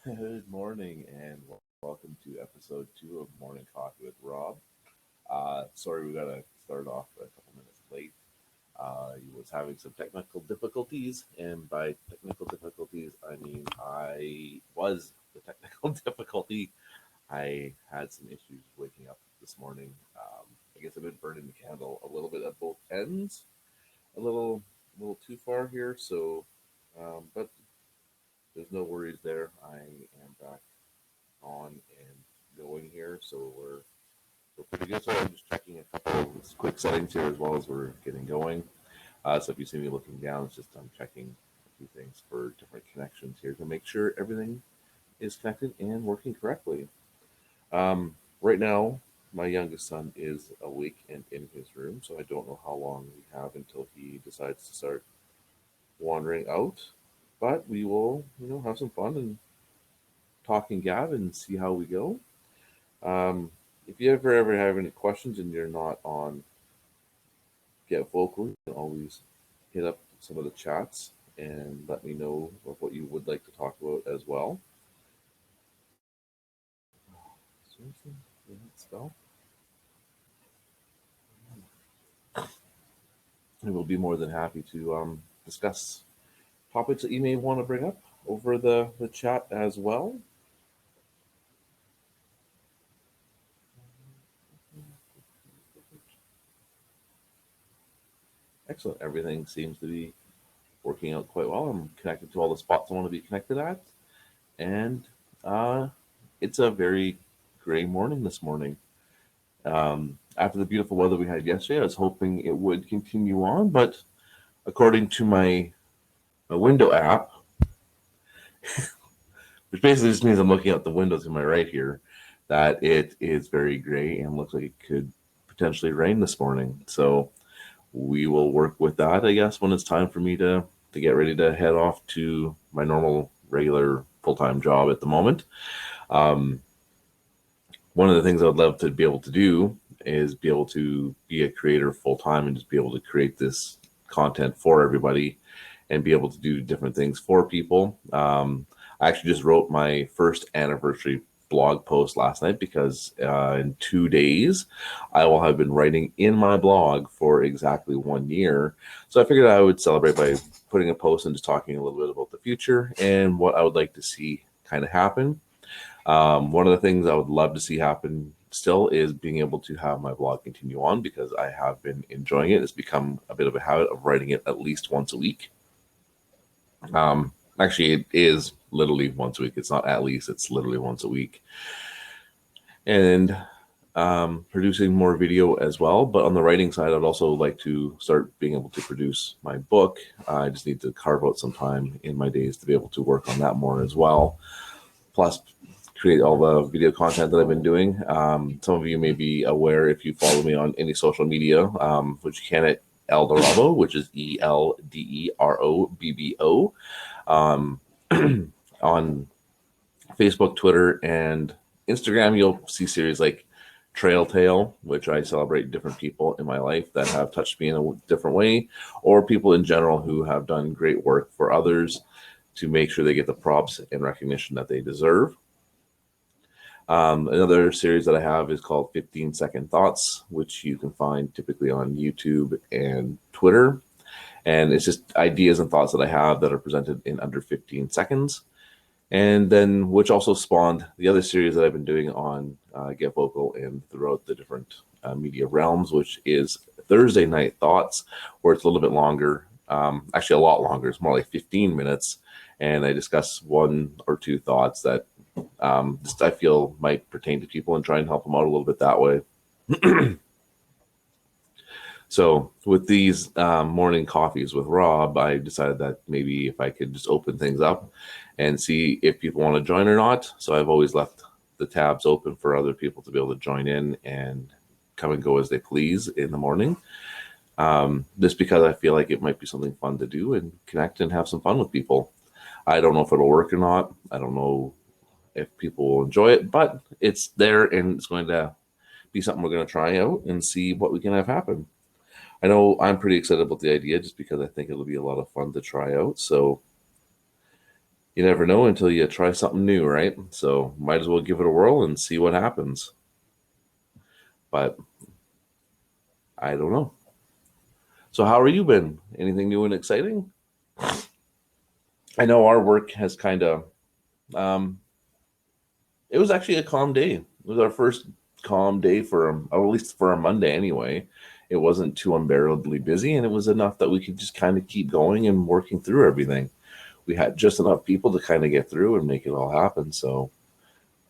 Good morning and welcome to episode 2 of Morning Coffee with Rob. Sorry, we got to start off a couple minutes late. He was having some technical difficulties, and by technical difficulties, I mean I was the technical difficulty. I had some issues waking up this morning. I guess I've been burning the candle a little bit at both ends, a little too far here. But there's no worries there. I am back on and going here. So we're pretty good. So I'm just checking a couple of quick settings here as well as we're getting going. So if you see me looking down, it's just I'm checking a few things for different connections here to make sure everything is connected and working correctly. Right now, my youngest son is awake and in his room, so I don't know how long we have until he decides to start wandering out. But we will, have some fun and talk and gab and see how we go. Um, if you ever have any questions and you're not on Get Vocal, you can always hit up some of the chats and let me know of what you would like to talk about as well. Seriously? Did that spell? And we'll be more than happy to discuss topics that you may want to bring up over the chat as well. Excellent. Everything seems to be working out quite well. I'm connected to all the spots I want to be connected at. And uh, it's a very gray morning this morning. After the beautiful weather we had yesterday, I was hoping it would continue on, but according to my window app, which basically just means I'm looking out the window to my right here, that it is very gray and looks like it could potentially rain this morning. So we will work with that, I guess, when it's time for me to get ready to head off to my normal, regular, full time job at the moment. Um, One of the things I would love to be able to do is be able to be a creator full time and just be able to create this content for everybody and be able to do different things for people. I actually just wrote my first anniversary blog post last night because in 2 days I will have been writing in my blog for exactly 1 year. So I figured I would celebrate by putting a post and just talking a little bit about the future and what I would like to see kind of happen. One of the things I would love to see happen still is being able to have my blog continue on because I have been enjoying it. It's become a bit of a habit of writing it at least once a week. Actually, it is literally once a week. It's not at least, it's literally once a week. And producing more video as well. But on the writing side, I'd also like to start being able to produce my book. I just need to carve out some time in my days to be able to work on that more as well. Plus, create all the video content that I've been doing. Some of you may be aware if you follow me on any social media, which you can at Eldorado, which is ELDEROBBO, um, on Facebook, Twitter, and Instagram. You'll see series like Trail Tale, which I celebrate different people in my life that have touched me in a different way, or people in general who have done great work for others to make sure they get the props and recognition that they deserve. Another series that I have is called 15 Second Thoughts, which you can find typically on YouTube and Twitter. And it's just ideas and thoughts that I have that are presented in under 15 seconds. And then, which also spawned the other series that I've been doing on Get Vocal and throughout the different media realms, which is Thursday Night Thoughts, where it's a little bit longer, actually a lot longer. It's more like 15 minutes. And I discuss one or two thoughts that just I feel might pertain to people and try and help them out a little bit that way. So with these morning coffees with Rob, I decided that maybe if I could just open things up and see if people want to join or not. So I've always left the tabs open for other people to be able to join in and come and go as they please in the morning. Just because I feel like it might be something fun to do and connect and have some fun with people. I don't know if it'll work or not. I don't know if people will enjoy it, but it's there and it's going to be something we're going to try out and see what we can have happen. I know I'm pretty excited about the idea just because I think it'll be a lot of fun to try out. So you never know until you try something new, right? So might as well give it a whirl and see what happens. But I don't know. So how are you been? Anything new and exciting? I know our work has kind of um, it was actually a calm day. It was our first calm day or at least for a Monday anyway. It wasn't too unbearably busy, and it was enough that we could just kind of keep going and working through everything. We had just enough people to kind of get through and make it all happen. So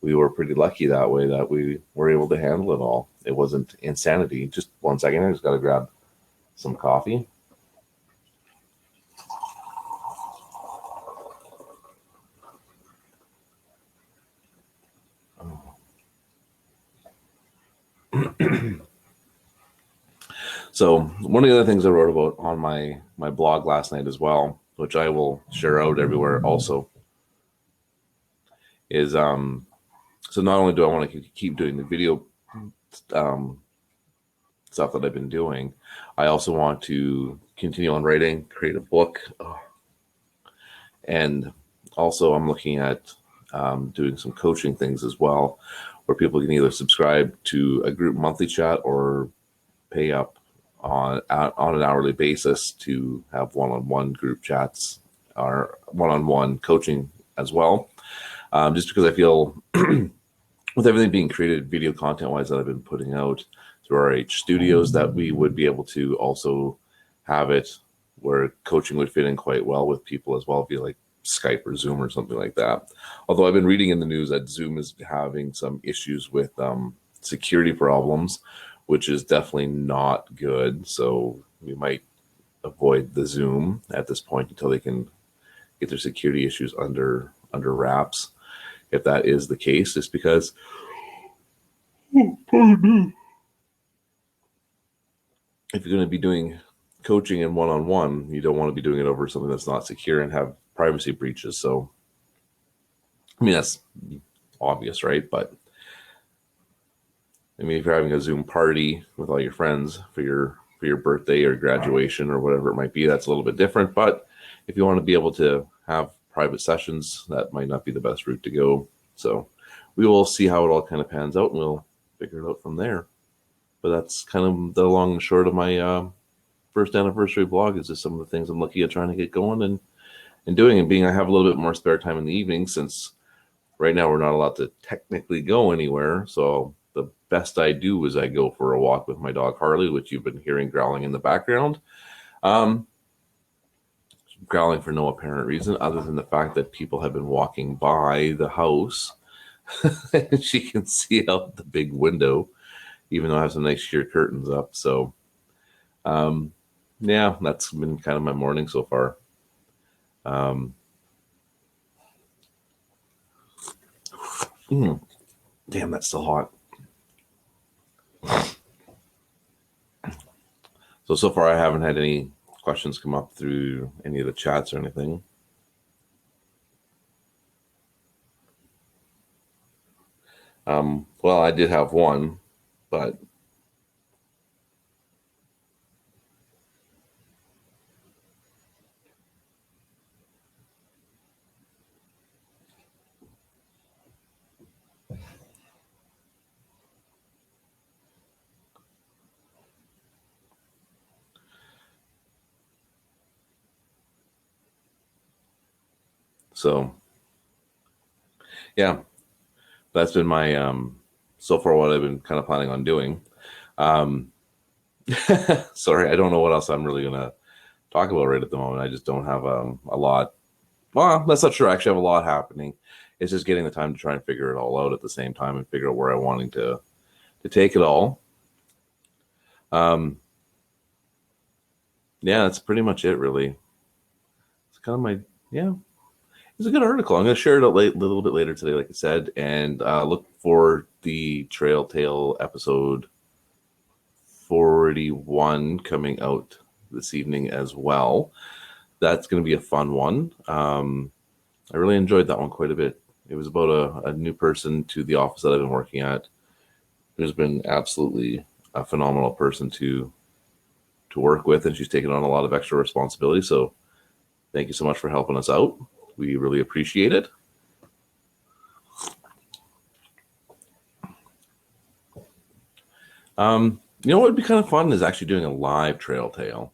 we were pretty lucky that way that we were able to handle it all. It wasn't insanity. Just one second, I just got to grab some coffee. So one of the other things I wrote about on my blog last night as well, which I will share out everywhere also, is so not only do I want to keep doing the video um, stuff that I've been doing, I also want to continue on writing, create a book, and also I'm looking at doing some coaching things as well, where people can either subscribe to a group monthly chat or pay up on an hourly basis to have one-on-one group chats or one-on-one coaching as well. Just because I feel with everything being created video content wise that I've been putting out through our H studios, that we would be able to also have it where coaching would fit in quite well with people as well, via like Skype or Zoom or something like that. Although I've been reading in the news that Zoom is having some issues with security problems, which is definitely not good. So we might avoid the Zoom at this point until they can get their security issues under wraps. If that is the case, just because if you're going to be doing coaching and one-on-one, you don't want to be doing it over something that's not secure and have privacy breaches. So, I mean, that's obvious, right? But I mean, if you're having a Zoom party with all your friends for your birthday or graduation or whatever it might be, that's a little bit different. But if you want to be able to have private sessions, that might not be the best route to go. So we will see how it all kind of pans out, and we'll figure it out from there. But that's kind of the long and short of my first anniversary blog. Is just some of the things I'm looking at trying to get going and doing, and being I have a little bit more spare time in the evening, since right now we're not allowed to technically go anywhere. So the best I do is I go for a walk with my dog Harley, which you've been hearing growling in the background. Um, Growling for no apparent reason other than the fact that people have been walking by the house. And she can see out the big window, even though I have some nice sheer curtains up. So um, yeah, that's been kind of my morning so far. Um, Damn, that's still hot. So far, I haven't had any questions come up through any of the chats or anything. Well, I did have one, but so yeah, that's been my so far what I've been kind of planning on doing. Um, Sorry, I don't know what else I'm really gonna talk about right at the moment. I just don't have a lot. Well, that's not true. I actually have a lot happening. It's just getting the time to try and figure it all out at the same time and figure out where I'm wanting to take it all. Um, yeah, that's pretty much it, really. It's kind of my yeah. It's a good article. I'm going to share it a little bit later today, like I said, and look for the Trail Tale episode 41 coming out this evening as well. That's going to be a fun one. I really enjoyed that one quite a bit. It was about a new person to the office that I've been working at, who's been absolutely a phenomenal person to work with, and she's taken on a lot of extra responsibility. So thank you so much for helping us out. We really appreciate it. You know what would be kind of fun is actually doing a live trail tale.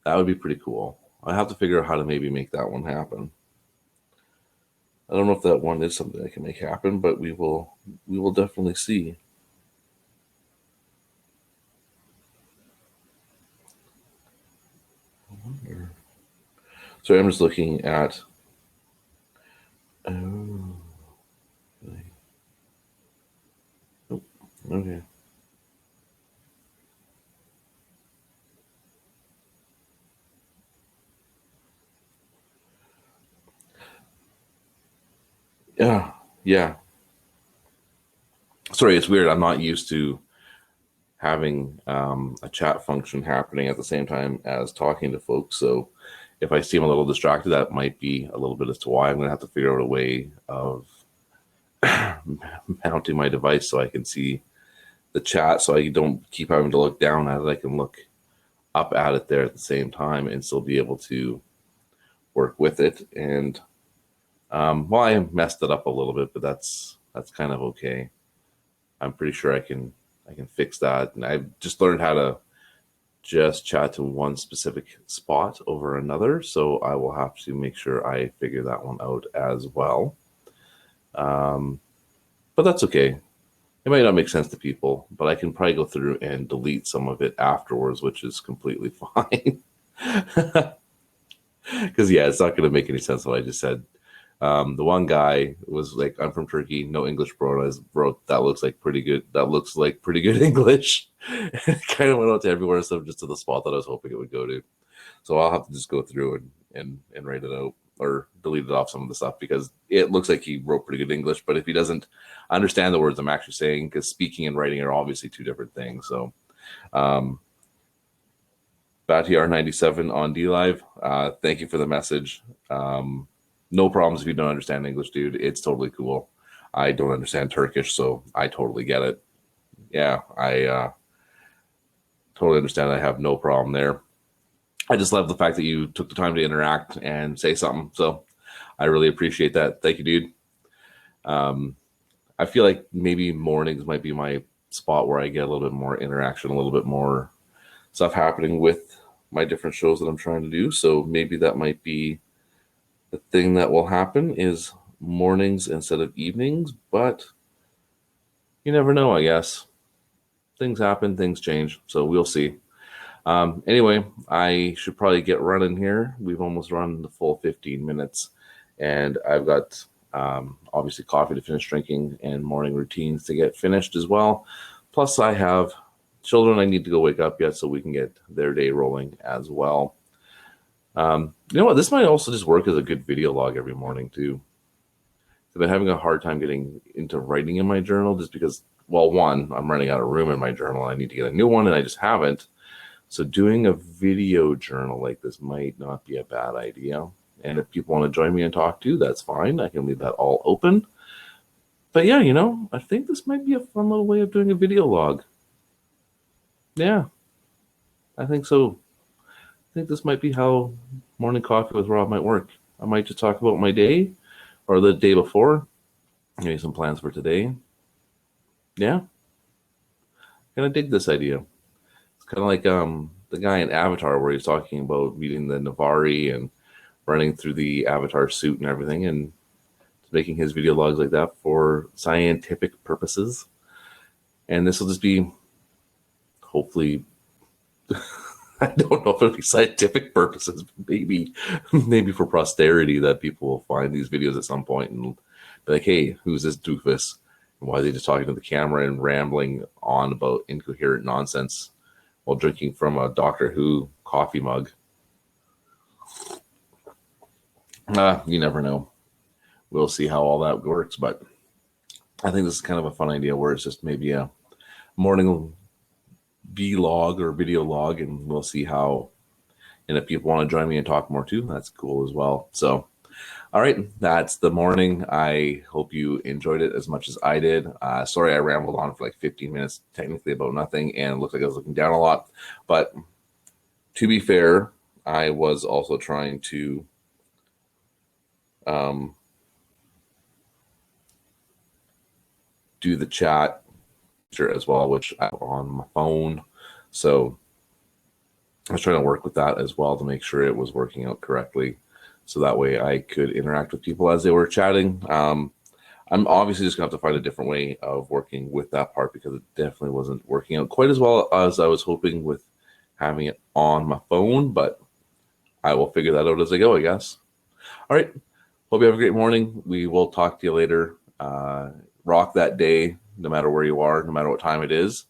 That would be pretty cool. I have to figure out how to maybe make that one happen. I don't know if that one is something I can make happen, but we will definitely see. So I'm just looking at. Oh, okay. Yeah. Sorry, it's weird. I'm not used to having a chat function happening at the same time as talking to folks. So if I seem a little distracted, that might be a little bit as to why. I'm going to have to figure out a way of mounting my device so I can see the chat, so I don't keep having to look down at it. I can look up at it there at the same time and still be able to work with it. And well, I messed it up a little bit, but that's kind of okay. I'm pretty sure I can fix that. And I've just learned how to just chat to one specific spot over another, so I will have to make sure I figure that one out as well. But that's okay. It might not make sense to people, but I can probably go through and delete some of it afterwards, which is completely fine. Because yeah, it's not going to make any sense what I just said. The one guy was like, "I'm from Turkey, no English, bro." And I wrote, "That looks like pretty good. That looks like pretty good English." It kind of went out to everywhere instead of just to the spot that I was hoping it would go to. So I'll have to just go through and write it out or delete it off some of the stuff, because it looks like he wrote pretty good English, but if he doesn't understand the words I'm actually saying, because speaking and writing are obviously two different things. So BatTR97 on DLive, thank you for the message. No problems if you don't understand English, dude. It's totally cool. I don't understand Turkish, so I totally get it. Yeah, I totally understand. I have no problem there. I just love the fact that you took the time to interact and say something. So I really appreciate that. Thank you, dude. I feel like maybe mornings might be my spot where I get a little bit more interaction, a little bit more stuff happening with my different shows that I'm trying to do. So maybe that might be the thing that will happen, is mornings instead of evenings. But you never know, I guess. Things happen, things change. So we'll see. Anyway, I should probably get running here. We've almost run the full 15 minutes, and I've got obviously coffee to finish drinking and morning routines to get finished as well. Plus, I have children I need to go wake up yet, so we can get their day rolling as well. You know what? This might also just work as a good video log every morning too. I've been having a hard time getting into writing in my journal just because, well, one, I'm running out of room in my journal. I need to get a new one, and I just haven't. So doing a video journal like this might not be a bad idea. And if people want to join me and talk too, that's fine. I can leave that all open. But yeah, I think this might be a fun little way of doing a video log. Yeah, I think so. I think this might be how Morning Coffee with Rob might work. I might just talk about my day or the day before, maybe some plans for today. Yeah, kind of dig this idea. It's kind of like the guy in Avatar where he's talking about meeting the Navari and running through the Avatar suit and everything, and making his video logs like that for scientific purposes. And this will just be, hopefully, I don't know if it'll be scientific purposes, but maybe for posterity, that people will find these videos at some point and be like, "Hey, who's this doofus? And why are they just talking to the camera and rambling on about incoherent nonsense while drinking from a Doctor Who coffee mug?" You never know. We'll see how all that works, but I think this is kind of a fun idea where it's just maybe a morning vlog or video log, and we'll see how. And if people want to join me and talk more too, that's cool as well. So, all right, that's the morning. I hope you enjoyed it as much as I did. Sorry I rambled on for like 15 minutes, technically about nothing, and it looked like I was looking down a lot. But to be fair, I was also trying to do the chat as well, which I have on my phone. So I was trying to work with that as well to make sure it was working out correctly. So that way I could interact with people as they were chatting. I'm obviously just going to have to find a different way of working with that part because it definitely wasn't working out quite as well as I was hoping with having it on my phone, but I will figure that out as I go, I guess. All right. Hope you have a great morning. We will talk to you later. Rock that day, no matter where you are, no matter what time it is.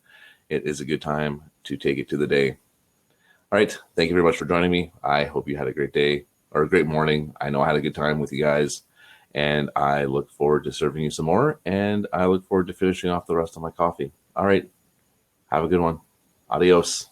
It is a good time to take it to the day. All right. Thank you very much for joining me. I hope you had a great day or a great morning. I know I had a good time with you guys, and I look forward to serving you some more, and I look forward to finishing off the rest of my coffee. All right. Have a good one. Adios.